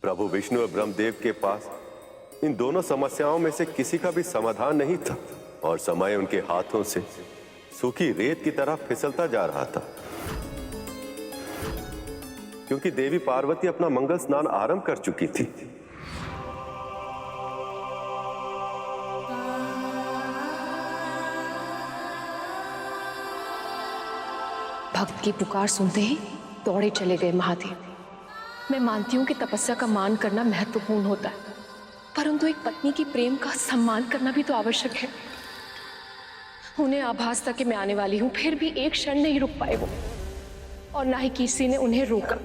प्रभु विष्णु और ब्रह्मदेव के पास इन दोनों समस्याओं में से किसी का भी समाधान नहीं था और समय उनके हाथों से सूखी रेत की तरह फिसलता जा रहा था, क्योंकि देवी पार्वती अपना मंगल स्नान आरंभ कर चुकी थी। भक्त की पुकार सुनते ही दौड़े चले गए महादेव। मैं मानती हूँ कि तपस्या का मान करना महत्वपूर्ण होता है, परंतु एक पत्नी की प्रेम का सम्मान करना भी तो आवश्यक है। उन्हें आभास था कि मैं आने वाली हूँ, फिर भी एक क्षण नहीं रुक पाए वो, और ना ही किसी ने उन्हें रोका।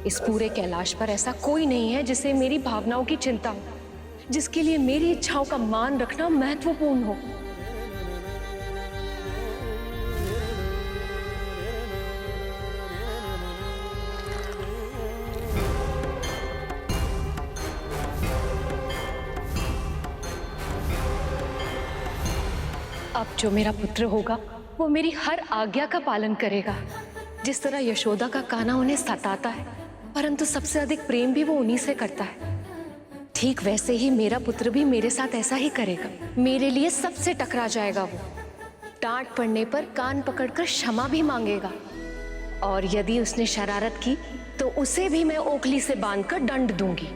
इस पूरे कैलाश पर ऐसा कोई नहीं है जिसे मेरी भावनाओं की चिंता हो, जिसके लिए मेरी इच्छाओं का मान रखना महत्वपूर्ण हो। अब जो मेरा पुत्र होगा वो मेरी हर आज्ञा का पालन करेगा। जिस तरह यशोदा का कान्हा उन्हें सताता है, परंतु सबसे अधिक प्रेम भी वो उन्हीं से करता है, ठीक वैसे ही मेरा पुत्र भी मेरे साथ ऐसा ही करेगा। मेरे लिए सबसे टकरा जाएगा वो, डांट पड़ने पर कान पकड़कर क्षमा भी मांगेगा, और यदि उसने शरारत की तो उसे भी मैं ओखली से बांधकर दंड दूंगी।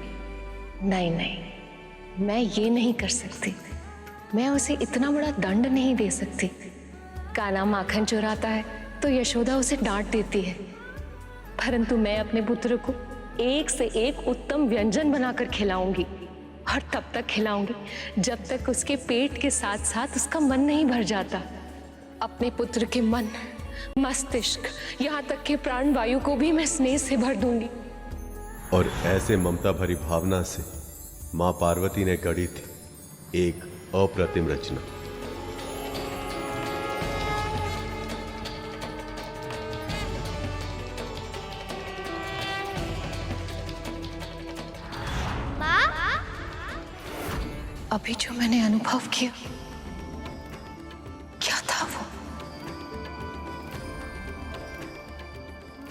नहीं नहीं, मैं ये नहीं कर सकती, मैं उसे इतना बड़ा दंड नहीं दे सकती। कान्हा माखन चुराता है तो यशोदा उसे डांट देती है, परंतु मैं अपने पुत्र को एक से एक उत्तम व्यंजन बनाकर खिलाऊंगी, और तब तक खिलाऊंगी जब तक उसके पेट के साथ साथ उसका मन नहीं भर जाता। अपने पुत्र के मन, मस्तिष्क, यहाँ तक के प्राण वायु को भी मैं स्नेह से भर दूंगी। और ऐसे ममता भरी भावना से मां पार्वती ने गढ़ी थी एक अप्रतिम रचना। अभी जो मैंने अनुभव किया, क्या था वो?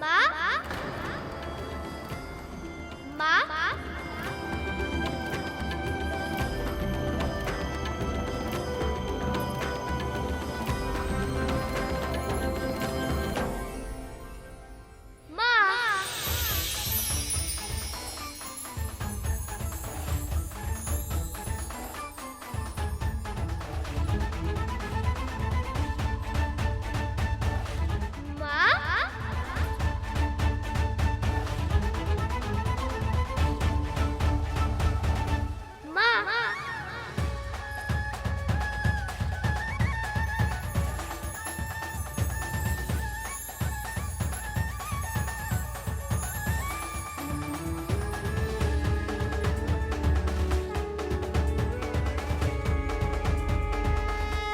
माँ? माँ?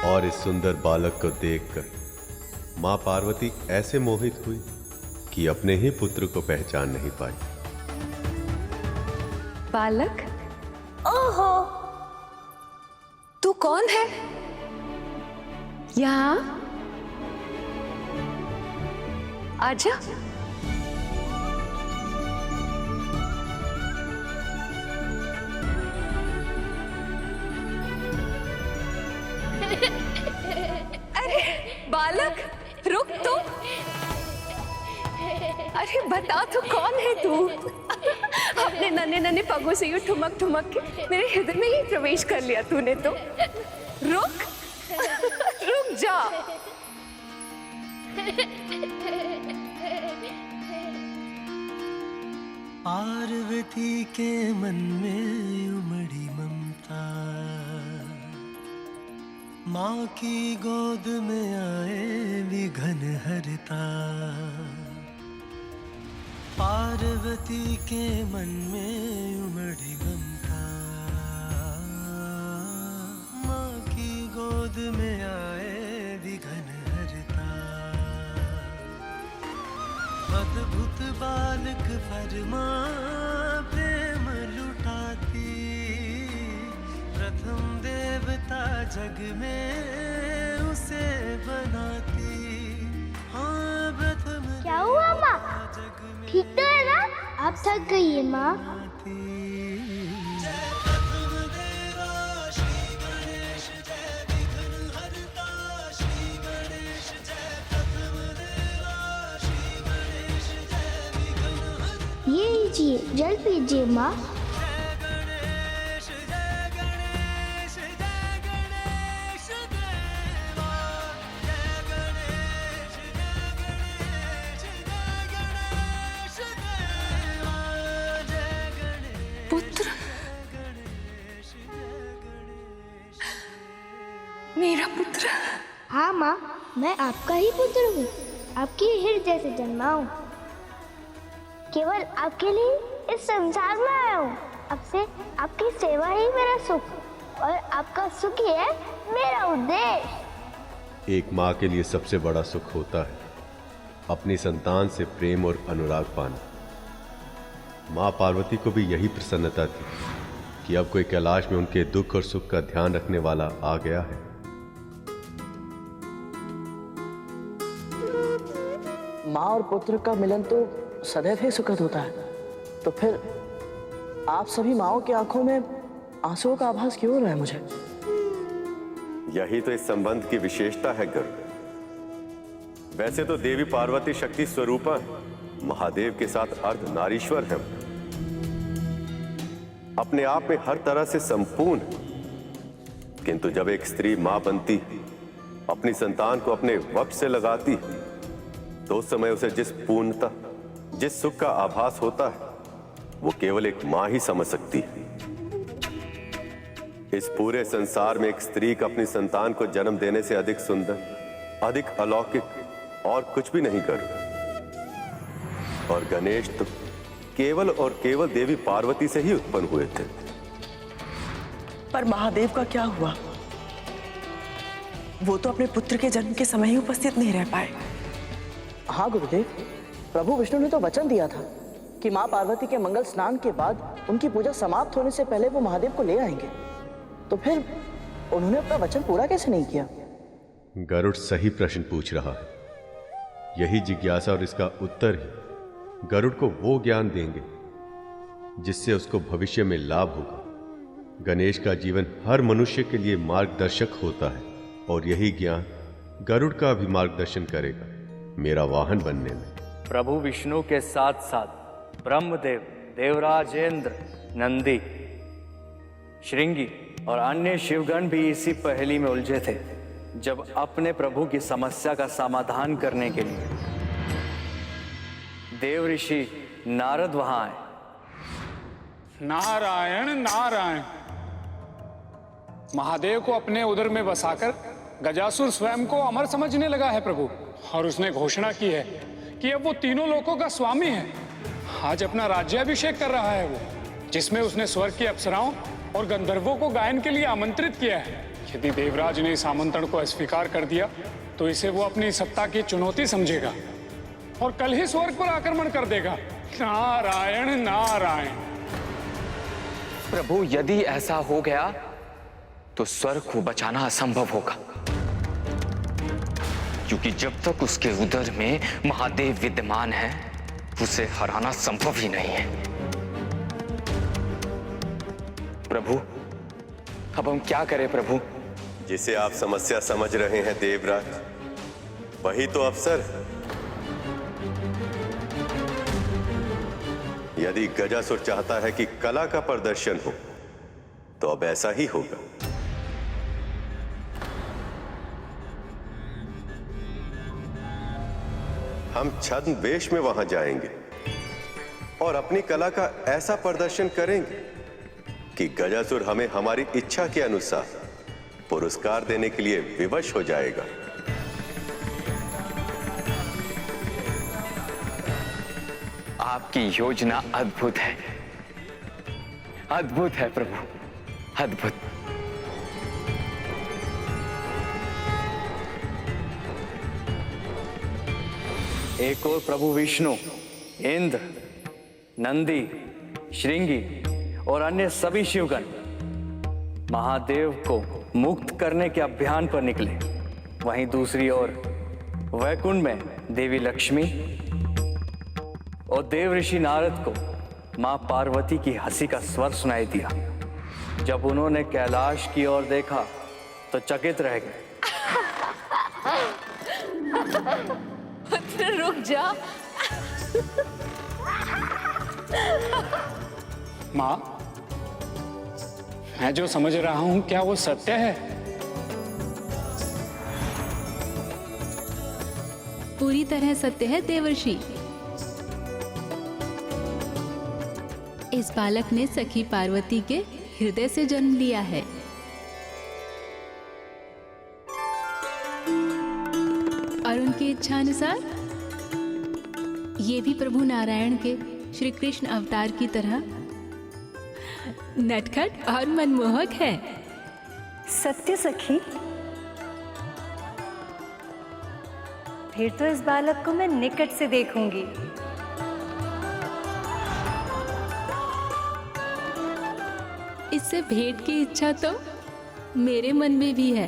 और इस सुंदर बालक को देखकर मां पार्वती ऐसे मोहित हुई कि अपने ही पुत्र को पहचान नहीं पाई। बालक? ओहो, तू कौन है? यहाँ आजा। अरे बालक, रुक तू। अरे बता, तू कौन है तू? अपने नन्हे नन्हे पगों से यूं ठुमक ठुमक के मेरे हृदय में ही प्रवेश कर लिया तूने तो। रुक रुक जा। पार्वती के मन में उमड़ी ममता, माँ की गोद में आए विघन हरता। पार्वती के मन में उमड़ी ममता, माँ की गोद में आए विघन हरता। अद्भुत बालक पर माँ प्रेम लुटाती, प्रथम देवता जग में उसे बनाती। हाँ, प्रथम क्या हुआ माँ? जग में ठीक तो है ना? आप थक गई है माँ। ये लीजिए, जल पीजिए माँ। पुत्र, मेरा पुत्र। हाँ माँ, मैं आपका ही पुत्र हूँ, आपके हृदय से जन्मा हूँ। केवल आपके लिए इस संसार में आया हूँ। अब से आपकी सेवा ही मेरा सुख और आपका सुख ही है मेरा उद्देश्य। एक माँ के लिए सबसे बड़ा सुख होता है अपनी संतान से प्रेम और अनुराग पाना। माँ पार्वती को भी यही प्रसन्नता थी कि अब कोई कैलाश में उनके दुख और सुख का ध्यान रखने वाला आ गया है। माँ और पुत्र का मिलन तो सदैव ही सुखद होता है, तो फिर आप सभी माँओं की आंखों में आंसुओं का आभास क्यों हो रहा है मुझे? यही तो इस संबंध की विशेषता है गरुड़। वैसे तो देवी पार्वती शक्ति स्वरूपा है, महादेव के साथ अर्ध नारीश्वर है, अपने आप में हर तरह से संपूर्ण। किंतु जब एक स्त्री मां बनती, अपनी संतान को अपने वक्ष से लगाती, तो उस समय उसे जिस पूर्णता, जिस सुख का आभास होता है, वो केवल एक मां ही समझ सकती है। इस पूरे संसार में एक स्त्री का अपनी संतान को जन्म देने से अधिक सुंदर, अधिक अलौकिक और कुछ भी नहीं कर। और गणेश तो केवल और केवल देवी पार्वती से ही उत्पन्न हुए थे। पर महादेव का क्या हुआ? वो तो अपने पुत्र के जन्म के समय ही उपस्थित नहीं रह पाए। हाँ गुरुदेव, प्रभु विष्णु ने तो वचन दिया था कि माँ पार्वती के मंगल स्नान के बाद उनकी पूजा समाप्त होने से पहले वो महादेव को ले आएंगे। तो फिर उन्होंने अपना वचन पूरा कैसे नहीं किया? गरुड़ सही प्रश्न पूछ रहा है। यही जिज्ञासा और इसका उत्तर ही गरुड़ को वो ज्ञान देंगे जिससे उसको भविष्य में लाभ होगा। गणेश का जीवन हर मनुष्य के लिए मार्गदर्शक होता है और यही ज्ञान गरुड़ का भी मार्गदर्शन करेगा मेरा वाहन बनने में। प्रभु विष्णु के साथ साथ ब्रह्मदेव, देवराजेंद्र, नंदी, श्रृंगी और अन्य शिवगण भी इसी पहेली में उलझे थे जब अपने प्रभु की समस्या का समाधान करने के लिए देव ऋषि नारद वहां आए। नारायण नारायण। महादेव को अपने उदर में बसाकर गजासुर स्वयं को अमर समझने लगा है प्रभु, और उसने घोषणा की है कि अब वो तीनों लोकों का स्वामी है। आज अपना राज्याभिषेक कर रहा है वो, जिसमें उसने स्वर्ग की अप्सराओं और गंधर्वों को गायन के लिए आमंत्रित किया है। यदि देवराज ने इस आमंत्रण को अस्वीकार कर दिया तो इसे वो अपनी सत्ता की चुनौती समझेगा और कल ही स्वर्ग पर आक्रमण कर देगा। नारायण नारायण। प्रभु, यदि ऐसा हो गया तो स्वर्ग को बचाना असंभव होगा, क्योंकि जब तक उसके उदर में महादेव विद्यमान है उसे हराना संभव ही नहीं है। प्रभु, अब हम क्या करें प्रभु? जिसे आप समस्या समझ रहे हैं देवराज, वही तो अवसर है। यदि गजासुर चाहता है कि कला का प्रदर्शन हो तो अब ऐसा ही होगा। हम छद्म वेश में वहां जाएंगे और अपनी कला का ऐसा प्रदर्शन करेंगे कि गजासुर हमें हमारी इच्छा के अनुसार पुरस्कार देने के लिए विवश हो जाएगा। आपकी योजना अद्भुत है, अद्भुत है प्रभु, अद्भुत। एक और प्रभु विष्णु, इंद्र, नंदी, श्रृंगी और अन्य सभी शिवगण महादेव को मुक्त करने के अभियान पर निकले। वहीं दूसरी ओर वैकुंठ में देवी लक्ष्मी, और देव ऋषि नारद को मां पार्वती की हंसी का स्वर सुनाई दिया। जब उन्होंने कैलाश की ओर देखा तो चकित रह गए। पुत्र रुक जा। माँ, मैं जो समझ रहा हूं क्या वो सत्य है? पूरी तरह सत्य है देवर्षि। इस बालक ने सखी पार्वती के हृदय से जन्म लिया है। और उनकी इच्छा अनुसार ये भी प्रभु नारायण के श्री कृष्ण अवतार की तरह नटखट और मनमोहक है। सत्य सखी, फिर तो इस बालक को मैं निकट से देखूंगी। इससे भेंट की इच्छा तो मेरे मन में भी है।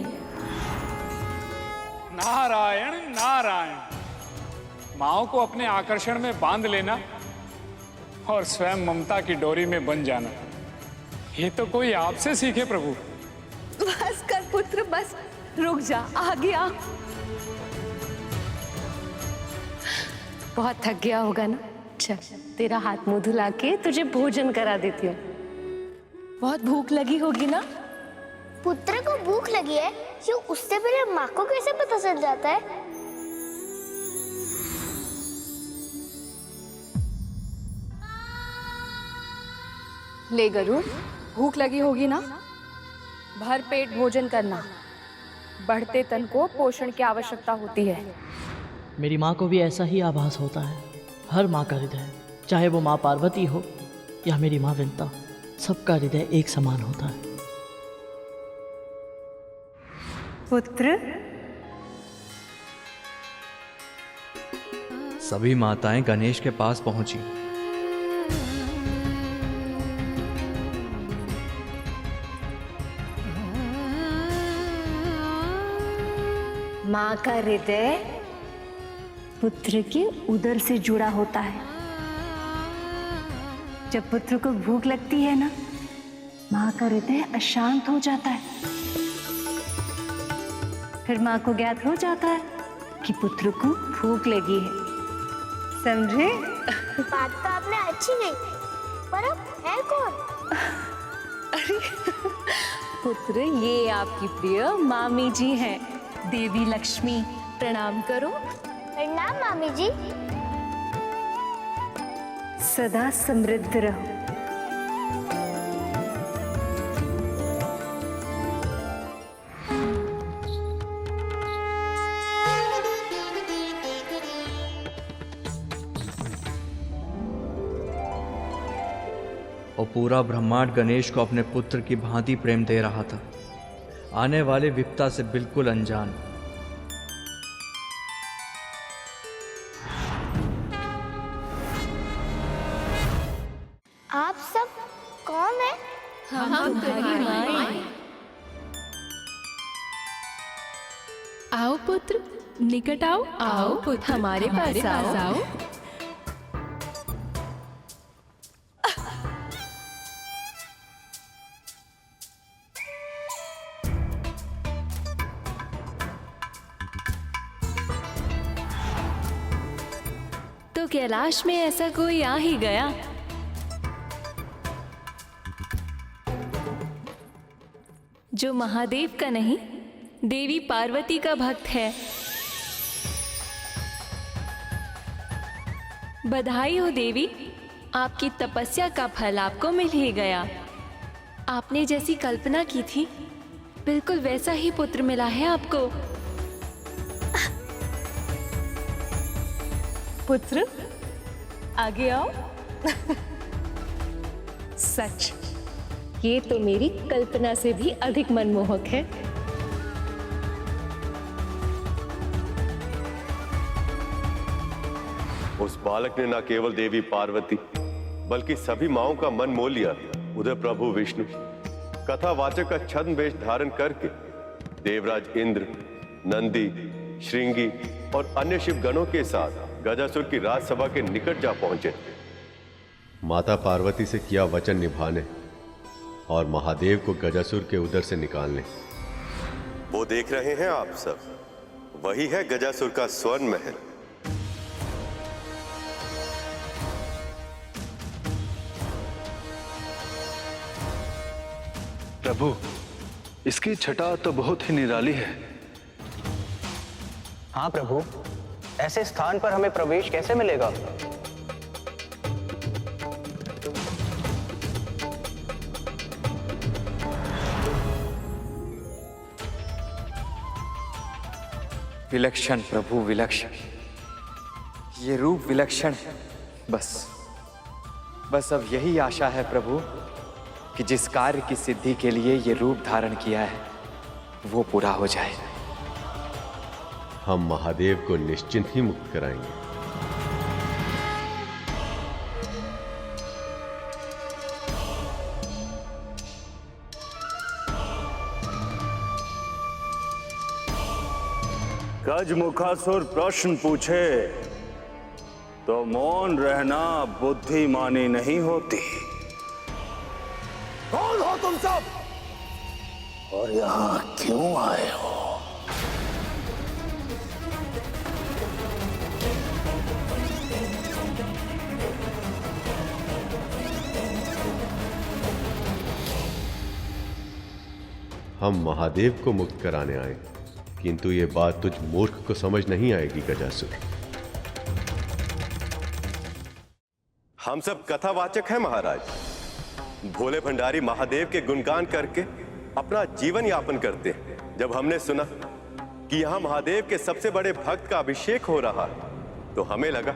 नारायण नारायण। माओ को अपने आकर्षण में बांध लेना और स्वयं ममता की डोरी में बंध जाना, ये तो कोई आपसे सीखे प्रभु। बस कर पुत्र, बस रुक जा, आगे आ। बहुत थक गया होगा ना, चल तेरा हाथ मुंह धुला के तुझे भोजन करा देती हूँ। बहुत भूख लगी होगी ना? पुत्र को भूख लगी है, क्यों उससे पहले माँ को कैसे पता चल जाता है? ले गरुड़, भूख लगी होगी ना? भर पेट भोजन करना। बढ़ते तन को पोषण की आवश्यकता होती है। मेरी माँ को भी ऐसा ही आभास होता है। हर माँ का हृदय, चाहे वो माँ पार्वती हो या मेरी माँ विंता, सबका हृदय एक समान होता है। पुत्र, सभी माताएं गणेश के पास पहुंची। माँ का हृदय पुत्र के उदर से जुड़ा होता है। जब पुत्र को भूख लगती है ना, माँ का हृदय अशांत हो जाता है। फिर माँ को ज्ञात हो जाता है कि पुत्र को भूख लगी है। समझे? बात तो आपने अच्छी कही, पर अब है कौन? अरे पुत्र, ये आपकी प्रिय मामी जी हैं, देवी लक्ष्मी। प्रणाम करो। प्रणाम मामी जी। सदा समृद्ध रहो। और पूरा ब्रह्मांड गणेश को अपने पुत्र की भांति प्रेम दे रहा था, आने वाले विपदा से बिल्कुल अनजान। आप सब कौन है? हम तुम्हारी माएं। आओ पुत्र, निकट आओ। आओ पुत्र, हमारे पास आओ। तो कैलाश में ऐसा कोई आ ही गया। जो महादेव का नहीं, देवी पार्वती का भक्त है। बधाई हो देवी, आपकी तपस्या का फल आपको मिल ही गया। आपने जैसी कल्पना की थी, बिल्कुल वैसा ही पुत्र मिला है आपको। पुत्र, आगे आओ। सच, ये तो मेरी कल्पना से भी अधिक मनमोहक है। उस बालक ने न केवल देवी पार्वती बल्कि सभी माओं का मन मोह लिया। उधर प्रभु विष्णु कथावाचक का छद्म वेश धारण करके देवराज इंद्र, नंदी, श्रृंगी और अन्य शिव गणों के साथ गजासुर की राजसभा के निकट जा पहुंचे, माता पार्वती से किया वचन निभाने और महादेव को गजासुर के उदर से निकालने। वो देख रहे हैं आप सब, वही है गजासुर का स्वर्ण महल। प्रभु, इसकी छटा तो बहुत ही निराली है। हाँ प्रभु, ऐसे स्थान पर हमें प्रवेश कैसे मिलेगा? विलक्षण प्रभु, विलक्षण। ये रूप विलक्षण है। बस अब यही आशा है प्रभु कि जिस कार्य की सिद्धि के लिए ये रूप धारण किया है वो पूरा हो जाए। हम महादेव को निश्चिंत ही मुक्त कराएंगे। गजमुखासुर प्रश्न पूछे तो मौन रहना बुद्धिमानी नहीं होती। कौन हो तुम सब और यहां क्यों आए हो? हम महादेव को मुक्त कराने आए, किंतु ये बात तुझ मूर्ख को समझ नहीं आएगी गजासुर। हम सब कथावाचक हैं महाराज। भोले भंडारी महादेव के गुणगान करके अपना जीवन यापन करते हैं। जब हमने सुना कि यहाँ महादेव के सबसे बड़े भक्त का अभिषेक हो रहा है तो हमें लगा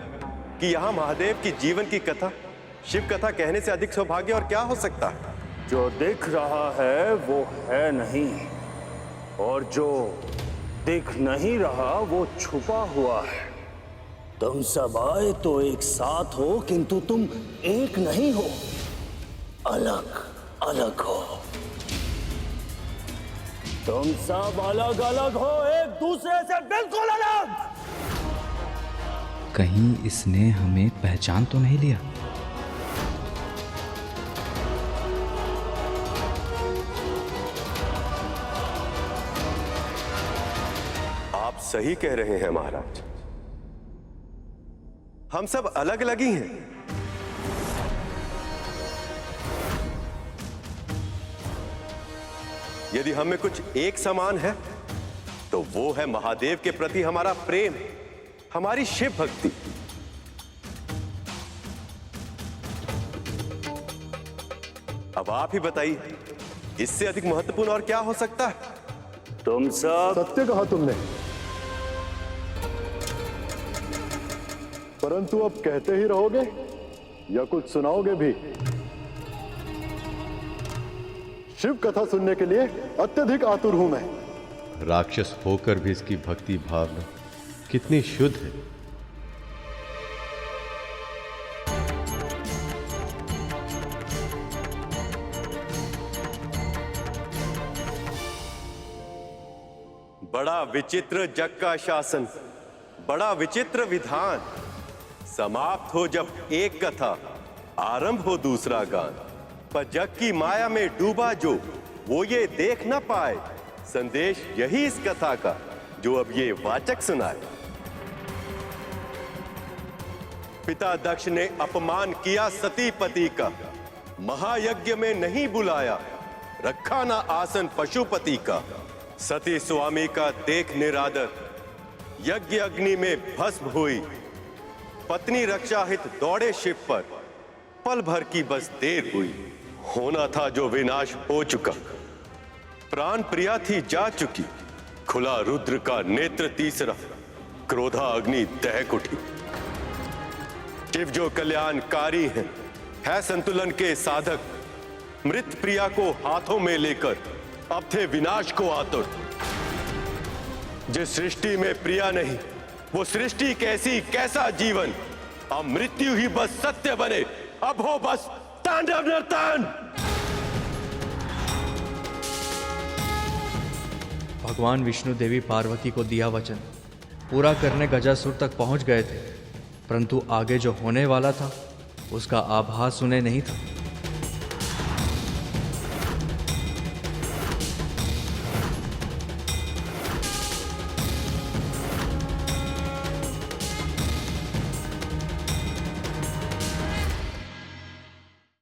कि यहाँ महादेव की जीवन की कथा शिव कथा कहने से अधिक सौभाग्य और क्या हो सकता है। जो दिख रहा है वो है नहीं, और जो दिख नहीं रहा वो छुपा हुआ है। तुम सब आए तो एक साथ हो, किंतु तुम एक नहीं हो, अलग अलग हो। तुम सब अलग अलग हो, एक दूसरे से बिल्कुल अलग। कहीं इसने हमें पहचान तो नहीं लिया? आप सही कह रहे हैं महाराज, हम सब अलग अलग ही हैं। यदि हमें कुछ एक समान है तो वो है महादेव के प्रति हमारा प्रेम, हमारी शिव भक्ति। अब आप ही बताइए, इससे अधिक महत्वपूर्ण और क्या हो सकता है? तुम सब सत्य कहा तुमने, परंतु अब कहते ही रहोगे या कुछ सुनाओगे भी? शिव कथा सुनने के लिए अत्यधिक आतुर हूं मैं। राक्षस होकर भी इसकी भक्ति भावना कितनी शुद्ध है। बड़ा विचित्र जग का शासन, बड़ा विचित्र विधान। समाप्त हो जब एक कथा, आरंभ हो दूसरा गान। पर जग की माया में डूबा जो, वो ये देख ना पाए। संदेश यही इस कथा का, जो अब ये वाचक सुनाए। पिता दक्ष ने अपमान किया सती पति का, महायज्ञ में नहीं बुलाया, रखा ना आसन पशुपति का। सती स्वामी का देख निरादर, यज्ञ अग्नि में भस्म हुई। पत्नी रक्षा हित दौड़े शिव पर, पल भर की बस देर हुई। होना था जो विनाश हो चुका, प्राण प्रिया थी जा चुकी। खुला रुद्र का नेत्र तीसरा, क्रोधा अग्नि दहक उठी। शिव जो कल्याणकारी है संतुलन के साधक। मृत प्रिया को हाथों में लेकर अब थे विनाश को आतुर। जिस सृष्टि में प्रिया नहीं, वो सृष्टि कैसी कैसा जीवन। अब मृत्यु ही बस सत्य बने, अब हो बस तांडव नर्तन। भगवान विष्णु देवी पार्वती को दिया वचन पूरा करने गजासुर तक पहुंच गए थे, परंतु आगे जो होने वाला था उसका आभास उन्हें नहीं था।